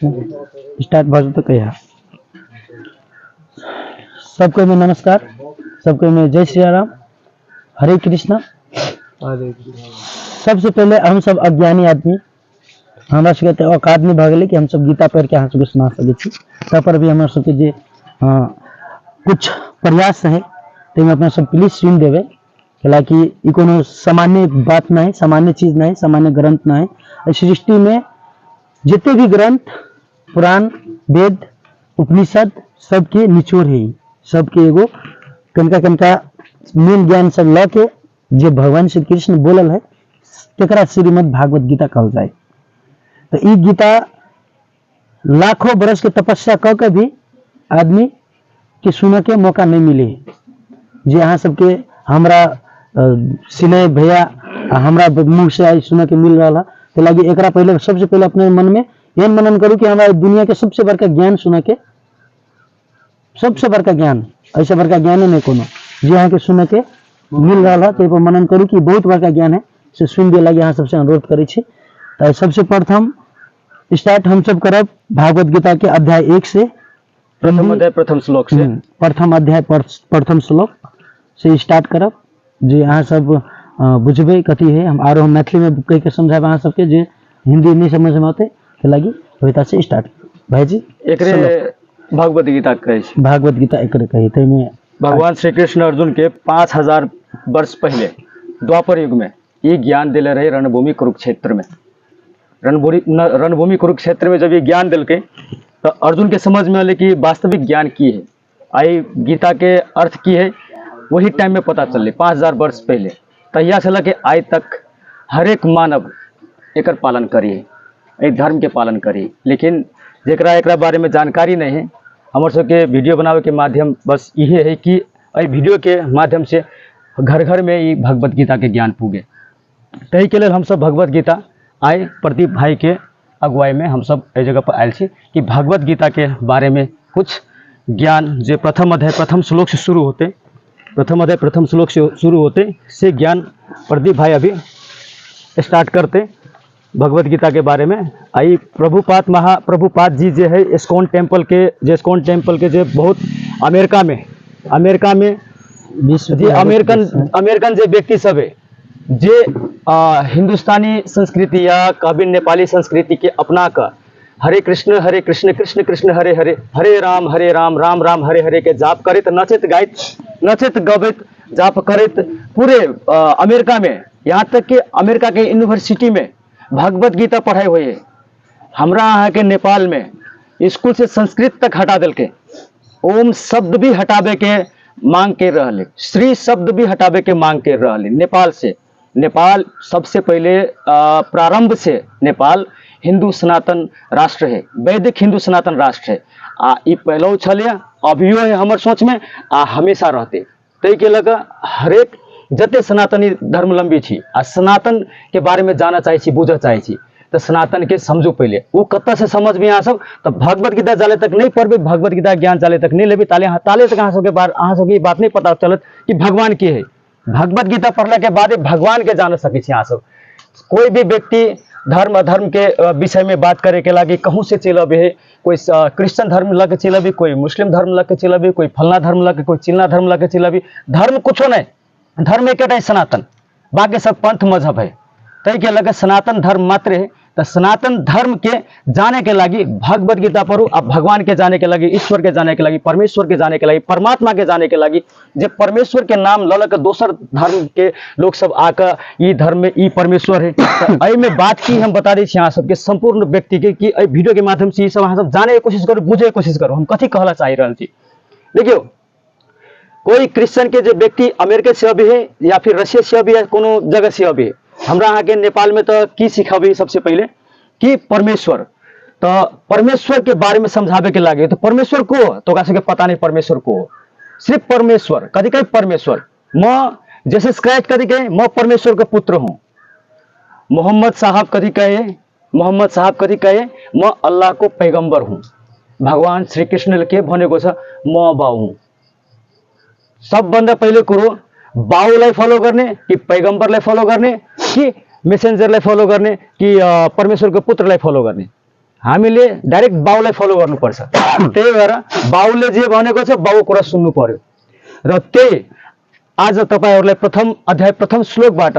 Start बाजू तो कहिया। सबको में नमस्कार, सबको में जय श्री राम, हरे कृष्णा। सबसे पहले हम सब अज्ञानी आदमी हमरा सबके औकात नहीं भागले कि हम सब गीता पढ़ के अहाँ सबके सुना सके छी। तब पर भी हमरा सबके जे कुछ प्रयास है तो अपना सब प्लीज सुन देवे, हालांकि ई कोनो सामान्य बात ना है, सामान्य चीज ना है, सामान्य ग्रंथ ना है। सृष्टि में जितने भी ग्रंथ, पुराण, वेद, उपनिषद सबके निचोड़ है, सबके एगो कनका मेन ज्ञान सब ला के जो भगवान श्री कृष्ण बोलल है तकरा श्रीमद् भागवत गीता कहल जाए। तो ई गीता लाखों बरस के तपस्या क के भी आदमी के सुने के मौका नहीं मिले, जे अहाँ सबके हमरा सिने भैया हमरा मुंह से आई सुने के मिल रहा है। तो लगी एक पहले सबसे पहले अपने मन में यह मनन करूँ कि हमारे दुनिया के सबसे बड़का ज्ञान सुने के, सबसे बड़का ज्ञान ऐसा बड़का ज्ञान नहीं कोनो जो यहाँ के सुने के मिल रहा है। तो मनन करूँ कि बहुत बड़का ज्ञान है, से सुन दे लगे यहाँ सबसे अनुरोध करे छी। तो सबसे प्रथम स्टार्ट हम सब करब भागवत गीता के अध्याय 1 से, प्रथम अध्याय प्रथम श्लोक से, प्रथम अध्याय प्रथम श्लोक से स्टार्ट करब, जे अहाँ सब बुझबे कथी है। हम आरो हम मैथिली में कह के समझाब अहाँ सबके, जे हिंदी नहीं समझ में आते तो लगी होता से स्टार्ट भाई जी। एकरे भागवत गीता कहे छी। भागवत गीता एकरे कही थे में भगवान श्री कृष्ण अर्जुन के 5000 वर्ष पहले द्वापर युग में ये ज्ञान दिले रहे रणभूमि कुरुक्षेत्र में। रणभूमि कुरुक्षेत्र में जब ये ज्ञान दिल के तो अर्जुन के समझ में आले कि वास्तविक ज्ञान की है, आई गीता के अर्थ की है, वही टाइम में पता चले 5000 वर्ष पहले। तहिया से लगे आज तक हर एक मानव एकर पालन करी है, धर्म के पालन करी। लेकिन जेकरा एकरा बारे में जानकारी नहीं है, हमारे सबके वीडियो बनावे के माध्यम बस ये है कि वीडियो के माध्यम से घर घर में ये भगवत गीता के ज्ञान पूगे। तही के लिए हम सब भगवत गीता आए प्रदीप भाई के अगुवाई में हम सब ए जगह पर आयल छी कि भगवत गीता के बारे में कुछ ज्ञान जो प्रथम अध्याय प्रथम श्लोक से शुरू होते, प्रथम अध्याय प्रथम श्लोक से शुरू होते से ज्ञान प्रदीप भाई अभी स्टार्ट करते भगवत गीता के बारे में। आई प्रभुपाद जी जो है इस्कॉन टेम्पल के जो बहुत अमेरिका में अमेरिकन जो व्यक्ति सब है जे हिंदुस्तानी संस्कृति या कभी नेपाली संस्कृति के अपना कर हरे कृष्ण कृष्ण कृष्ण हरे हरे, हरे राम राम राम हरे हरे के जाप करित नचित गवित जाप करित पूरे अमेरिका में, यहाँ तक कि अमेरिका के यूनिवर्सिटी में भगवत गीता पढ़ाई हुई है। हमरा यहाँ के नेपाल में स्कूल से संस्कृत तक हटा दिल के, ओम शब्द भी हटावे के मांग के रहले, श्री शब्द भी हटावे के मांग के रहले। नेपाल सबसे पहले प्रारंभ से नेपाल हिंदू सनातन राष्ट्र है, वैदिक हिंदू सनातन राष्ट्र है। ई पहलो छलिया, अभियो है हमर सोच में, हमेशा रहते। तै के लगा हरेक जते सनातनी धर्मलंबी छी आ सनातन के बारे में जाना चाहे छी, बुझ चाहे छी, तो सनातन के समझो पहले। वो कत से समझ में आ सब तो भगवत गीता जाले तक नहीं पढ़बे, भगवत गीता ज्ञान जाले तक नहीं लेबे, ताले तक अहाँ सबके बात नहीं पता चलत कि भगवान के है। भगवत गीता पढ़ला के बाद भगवान के जान सके छी अहाँ सब। कोई भी व्यक्ति धर्म अधर्म के विषय में बात करे के लागे कहूँ से चलब है, कोई क्रिश्चियन धर्म लग के चलब, कोई मुस्लिम धर्म लग के चलब, कोई फलना धर्म लग के, कोई चिल्ला धर्म लग के चलब। धर्म कुछो नहीं, धर्म एक सनातन, बाकी सब पंथ मजहब है। तई के लगे सनातन धर्म मात्र है। तो सनातन धर्म के जाने के लगी भगवत गीता पढ़ू, अब भगवान के जाने के लगी, ईश्वर के जाने के लगी, परमेश्वर के जाने के लगी, परमात्मा के जाने के लगी। जब परमेश्वर के नाम ललक दोसर धर्म के लोग सब आकर ई धर्म में ई परमेश्वर है। तो में बात की हम बता दी यहाँ सबके संपूर्ण व्यक्ति के कि वीडियो के माध्यम से सब सब जाने की कोशिश करो, बुझे की कोशिश करो हम कथी कहला चाह रहा थी। देखियो कोई क्रिश्चियन के जो व्यक्ति अमेरिका से भी है या फिर रशिया से भी है, कोनो जगह से भी है, हमरा यहाँ के नेपाल में तो की सिखाबे सबसे पहले कि परमेश्वर, तो परमेश्वर के बारे में समझावे के लागे। तो परमेश्वर को तो के पता नहीं, परमेश्वर को सिर्फ परमेश्वर कदी कहे परमेश्वर मैं जैसे स्क्रैच कदी कहे मैं परमेश्वर का पुत्र हूं। मोहम्मद साहब कदी कहे मैं अल्लाह को पैगंबर हूं। भगवान श्री कृष्ण के भने को म बाउ हूं। सब बंदा पहले करो बाउलाई फॉलो करने कि पैगंबरलाई फॉलो करने कि मैसेंजरलाई फॉलो करने कि परमेश्वर को पुत्रलाई फॉलो करने। हामीले डाइरेक्ट बाउलाई फलो गर्नुपर्छ। त्यही भएर बाउले जे भनेको छ बाउ कुरा सुन्नु पर्यो र त्यही आज तपाईँहरूलाई प्रथम अध्याय प्रथम श्लोकबाट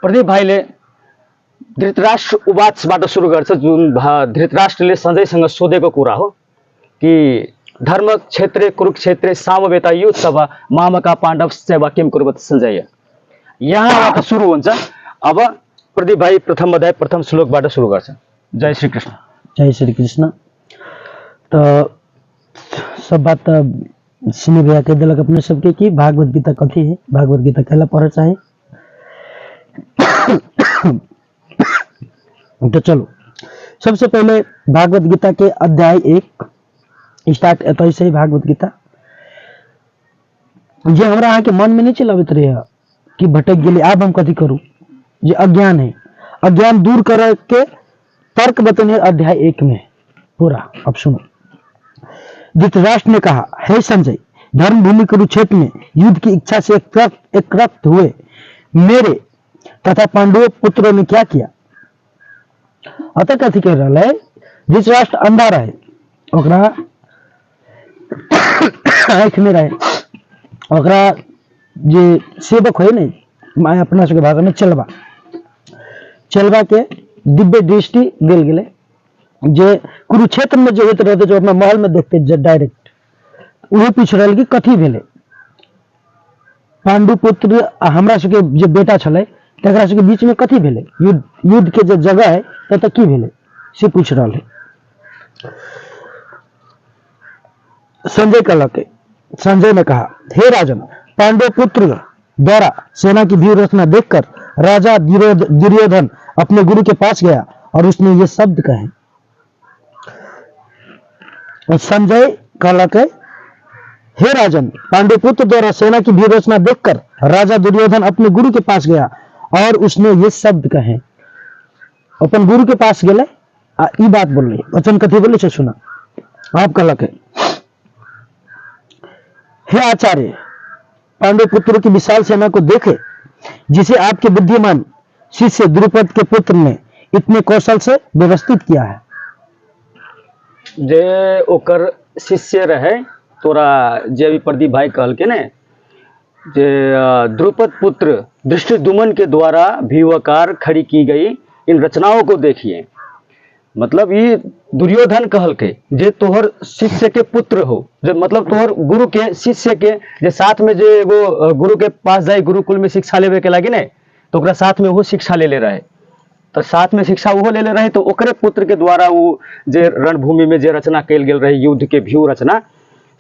प्रदीप भाइले धृतराष्ट्र उवाचबाट सुरु गर्छ, जुन धृतराष्ट्रले सञ्जयसँग सोधेको कुरा हो कि धर्म क्षेत्रे कुरुक्षेत्रे सामवेता युद्ध सभा मामका पाण्डव सेवा किम कुर्वत सञ्जय, यहाँबाट सुरु हुन्छ। अब प्रदीप भाइ प्रथम अध्याय प्रथम श्लोकबाट सुरु गर्छ। जय श्री कृष्ण। जय श्री कृष्ण। तो सब बात सुनी भैया कह दिलक अपने सबके कि भागवत गीता कथी है, भागवत गीता कहला पढ़े चाहे। तो चलो सबसे पहले भागवत गीता के अध्याय 1 स्टार्ट एत से ही भागवत गीता जे हमरा अहाँ के मन में नहीं चलावित रहे कि भटक गेली, अब हम कथी करूं, जे अज्ञान है, अज्ञान दूर कर के तर्क बतने अध्याय 1 में पूरा। अब सुनो। धृतराष्ट्र ने कहा, हे संजय, धर्म भूमि कुरुक्षेत्र में युद्ध की इच्छा से एकरक्त हुए मेरे तथा पांडव पुत्रों ने क्या किया। अतः कथी कह रहा है, धृतराष्ट्र अंधा रहे, ओकरा आंख में रहे, ओकरा जे सेवक है नहीं, मैं अपना सबके भाग में चलबा के दिव्य दृष्टि दिल गेले, जे कुरुक्षेत्र में जो होते रहते, जो अपना महल में देखते डायरेक्ट, उहे पूछ रहे कि कथी भेले, पांडु पुत्र हमरा सबके जे बेटा छले तकरा सबके बीच में कथी भेले, युद्ध के जो जगह है तत की भेले से पूछ रहा है। संजय ने कहा, हे राजन, पांडव पुत्र द्वारा सेना की व्यूहरचना देखकर राजा दुर्योधन अपने गुरु के पास गया और उसने ये शब्द कहे। संजय कहला के, हे राजन, पांडुपुत्र द्वारा सेना की व्यूहरचना देखकर राजा दुर्योधन अपने गुरु के पास गया और उसने ये शब्द कहे। अपन गुरु के पास गेले आ ई बात बोले, वचन कथी बोले से सुना। आप कहला के, हे आचार्य, पांडुपुत्र की विशाल सेना को देखे जिसे आपके बुद्धिमान शिष्य द्रुपद के पुत्र ने इतने कौशल से व्यवस्थित किया है। जे ओकर शिष्य रहे, तोरा जे अभी प्रदीप भाई कहल के ने, जे द्रुपद पुत्र धृष्टद्युम्न के द्वारा व्यूहकार खड़ी की गई इन रचनाओं को देखिए। मतलब ये दुर्योधन कहल के, जे तोहर शिष्य के पुत्र हो, जो मतलब तोहर गुरु के शिष्य के, जे साथ में जे वो गुरु के पास जाए गुरुकुल में शिक्षा लेवे के लागी ने, तो ओकरा साथ में वो शिक्षा ले रहे, तो साथ में शिक्षा वो ले रहे, तो ओकरे पुत्र के द्वारा वो जे रणभूमि में जे रचना कल गेल रहे, युद्ध के व्यू रचना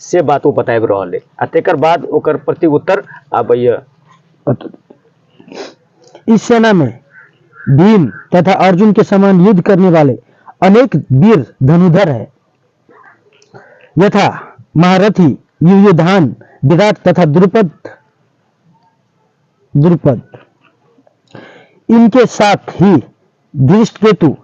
से बात वो बताब रहा है। तेकर बाद ओकर प्रति उत्तर आबैया। इस सेना में भीम तथा अर्जुन के समान युद्ध करने वाले अनेक वीर धनुधर है, यथा महारथी युयुधान, विराट तथा द्रुपद। इनके साथ ही धृष्टकेतु,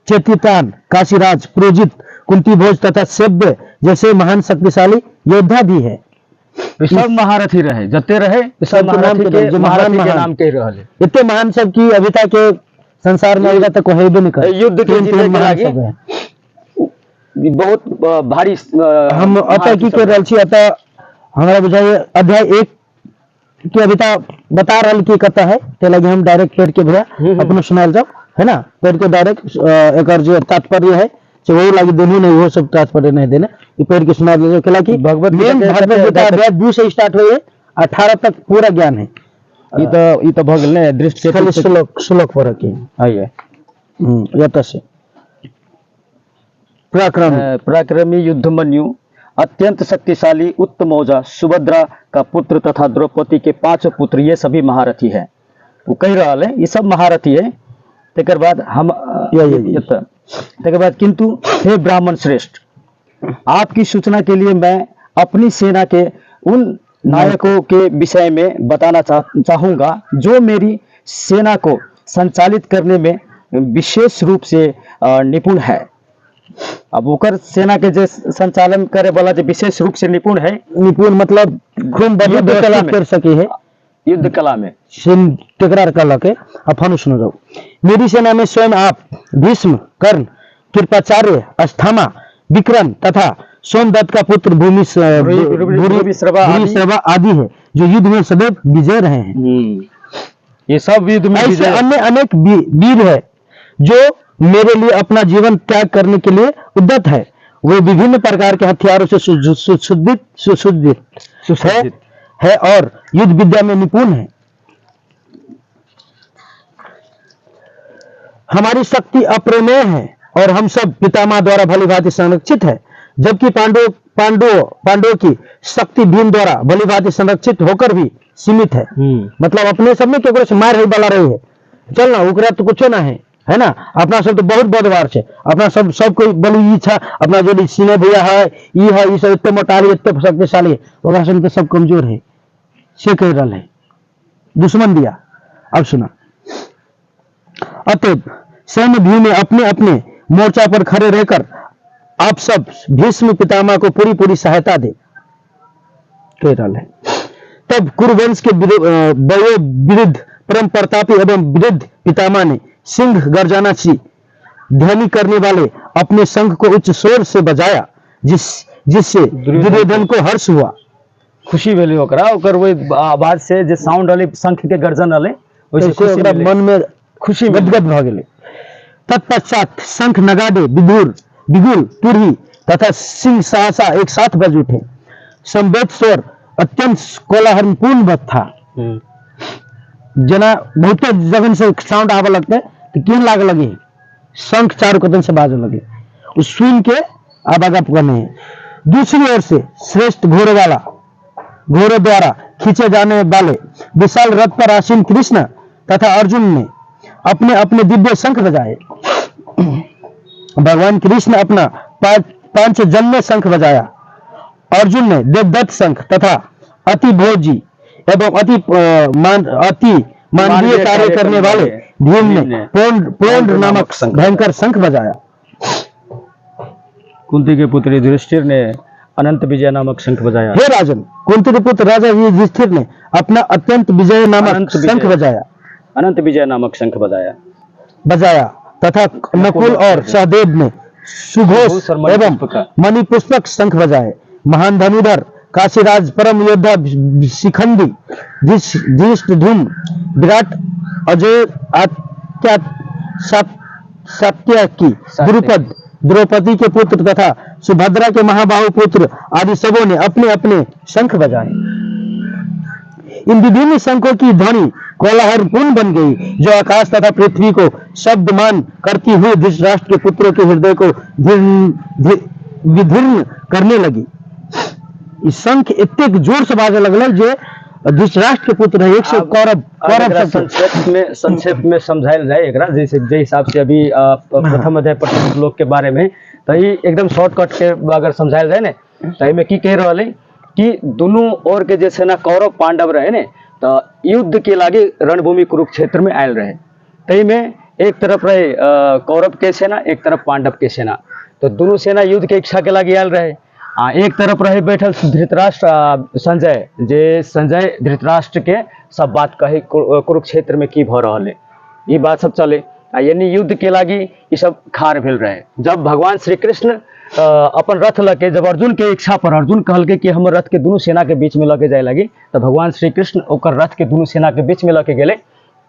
चेतितान, काशीराज, प्रोजित, कुंतीभोज तथा सेव्य जैसे महान शक्तिशाली योद्धा भी है। सब महारथी रहे, जते रहे सब महारथी के नाम कह रहा है। इतने महान सब की अभी तक के संसार में अभी तक कोई नहीं कर युद्ध के जीते के लागे बहुत भारी। हम अतः की कर रहल छी, अतः हमरा बुझाइए अध्याय 1 के अभी तक बता रहल की कथा है, ते लगे हम डायरेक्ट पेड़ के भैया अपने सुनाल जाओ, है ना। पेड़ के डायरेक्ट एक जो तात्पर्य है से वही लगी दोनों ने वो सब तात्पर्य नहीं देने, ये पेड़ के सुना दे केला की भगवत गीता अध्याय 2 से स्टार्ट हुई है, 18 तक पूरा ज्ञान है। ई तो भगल ने दृष्टि श्लोक पर की आइए यत से पराक्रमी युद्धमन्यु, अत्यंत शक्तिशाली, उत्तमौजा, सुभद्रा का पुत्र तथा द्रौपदी के 5 पुत्र, ये सभी महारथी है। वो कह रहा है ये सब महारथी है। तेकर बाद हम तेकर बाद, किंतु हे ब्राह्मण श्रेष्ठ, आपकी सूचना के लिए मैं अपनी सेना के उन नायकों के विषय में बताना चाहूंगा जो मेरी सेना को संचालित करने में विशेष रूप से निपुण है। अब ओकर सेना के जो संचालन करे वाला जो विशेष रूप से निपुण है, निपुण मतलब खूब युद्ध कला कर सके है, युद्ध कला में टकरार कला के। अपन सुनो जाओ, मेरी सेना में स्वयं आप, भीष्म, कर्ण, कृपाचार्य, अस्थामा, विक्रम तथा सोमदत्त का पुत्र भूरिश्रवा आदि है, जो युद्ध में सदैव विजय रहे हैं। ये सब युद्ध में ऐसे विजय। अन्य अनेक वीर है जो मेरे लिए अपना जीवन त्याग करने के लिए उद्यत है। वे विभिन्न प्रकार के हथियारों से सुसज्जित है और युद्ध विद्या में निपुण है। हमारी शक्ति अप्रमेय है और हम सब पितामह द्वारा भलीभांति संरक्षित है, जबकि पांडवों की शक्ति भीम द्वारा भलीभांति संरक्षित होकर भी सीमित है। मतलब अपने सब में केकरो से मार ही वाला रही है, चल ना ओकरा तो कुछ ना है ना। अपना सब तो बहुत बदवार है, अपना सब कोई बलि इच्छा अपना जो सीने भैया है ये सब इतने मोटाली इतने शक्तिशाली, ओकरा सब तो सब कमजोर है से कह रहा है दुश्मन दिया। अब सुना, अतएव सैन्य व्यू में अपने अपने मोर्चा पर खड़े रहकर आप सब भीष्म पितामह को पूरी सहायता दे, कह रहा है। तब कुरुवंश के विरुद्ध परम प्रतापी एवं विरुद्ध पितामह ने सिंह गर्जना सी ध्वनि करने वाले अपने शंख को उच्च स्वर से बजाया, जिससे दुर्योधन को हर्ष हुआ, खुशी भेली ओकरा, ओकर वो आवाज से जे साउंड वाले शंख के गर्जन वाले वैसे ओकरा मन में खुशी गदगद भ गेलै। तत्पश्चात शंख नगाड़े बिगुल तुरही तथा सिंह सहसा एक साथ बज उठे। संवेद स्वर अत्यंत कोलाहलपूर्ण था। जना बहुत जगह से साउंड आवे लगते तो क्यों लाग लगे, शंख चारों कदम से बाजने लगे, उस सुन के आवागा करने हैं। दूसरी ओर से श्रेष्ठ घोड़ों द्वारा खींचे जाने वाले विशाल रथ पर आसीन कृष्ण तथा अर्जुन ने अपने अपने दिव्य शंख बजाए। भगवान कृष्ण अपना पांचजन्य शंख बजाया, अर्जुन ने देवदत्त शंख तथा अति भोजी एवं अति मानवीय कार्य करने वाले भीम ने पोंड नामक भयंकर शंख बजाया। कुंती के पुत्र युधिष्ठिर ने अनंत विजय नामक शंख बजाया। हे राजन, कुंती के पुत्र राजा युधिष्ठिर ने अपना अत्यंत विजय नामक शंख बजाया, अनंत विजय नामक शंख बजाया तथा नकुल और सहदेव ने सुघोष एवं मणिपुष्पक शंख बजाए। महान धनुधर काशीराज परम योद्धा शिखंडी धृष्टद्युम्न विराट अजय सात्यकी द्रौपदी के पुत्र तथा सुभद्रा के महाबाहु पुत्र आदि सबों ने अपने अपने शंख बजाए। इन विभिन्न शंखों की ध्वनि कोलाहलपूर्ण बन गई, जो आकाश तथा पृथ्वी को शब्दमान करती हुई धृतराष्ट्र के पुत्रों के हृदय को विदीर्ण करने लगी। इस शंख इतने जोर से बाजे लगल जो धृतराष्ट्र के पुत्र है, 100 कौरव संक्षेप में समझायल जाए एकरा, जैसे जे हिसाब से अभी प्रथम अध्याय पर लोग के बारे में, तो ये एकदम शॉर्टकट के अगर समझायल जाए ने तो में की कह रहा है कि दोनों ओर के जैसे ना कौरव पांडव रहे ने, तो युद्ध के लागे रणभूमि कुरुक्षेत्र में आयल रहे। तई में एक तरफ रहे कौरव के सेना, एक तरफ पांडव के सेना, तो दोनों सेना युद्ध के इच्छा के लागे आयल रहे। एक तरफ रहे बैठल धृतराष्ट्र संजय धृतराष्ट्र के सब बात कहे कुरुक्षेत्र में की भ रहा है, ये बात सब चले, यानी युद्ध के लागी ये सब खार भेल रहे। जब भगवान श्री कृष्ण अपन रथ लगे, जब अर्जुन के इच्छा पर अर्जुन कहल के कि हम रथ के दोनों सेना के बीच में लगे जाए लगी, तो भगवान श्री कृष्ण ओकर रथ के दोनों सेना के बीच में लगे गेले।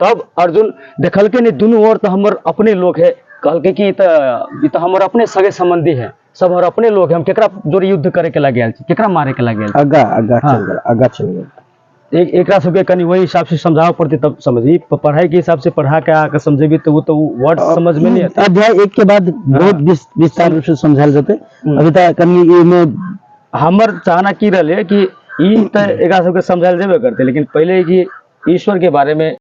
तब अर्जुन देखल के नहीं दोनों ओर तो हमर अपने लोग है, कहल के कि तो हमर अपने सगे संबंधी है, सब और अपने लोग हैं, हम केकरा जोर युद्ध करे के लगे केकरा मारे के लगे आगा चल गया। एक सबके कनी वही हिसाब से समझाव पड़ती, तब समझी पढ़ाई के हिसाब से पढ़ा के आकर समझेगी तो वो तो वर्ड समझ में नहीं आता। अध्याय 1 के बाद बहुत विस्तार रूप से समझाल जाते। अभी तक कनी में हमर चाहना की रहे कि ई तो एक सबके समझाल जेबे करते, लेकिन पहले कि ईश्वर के बारे में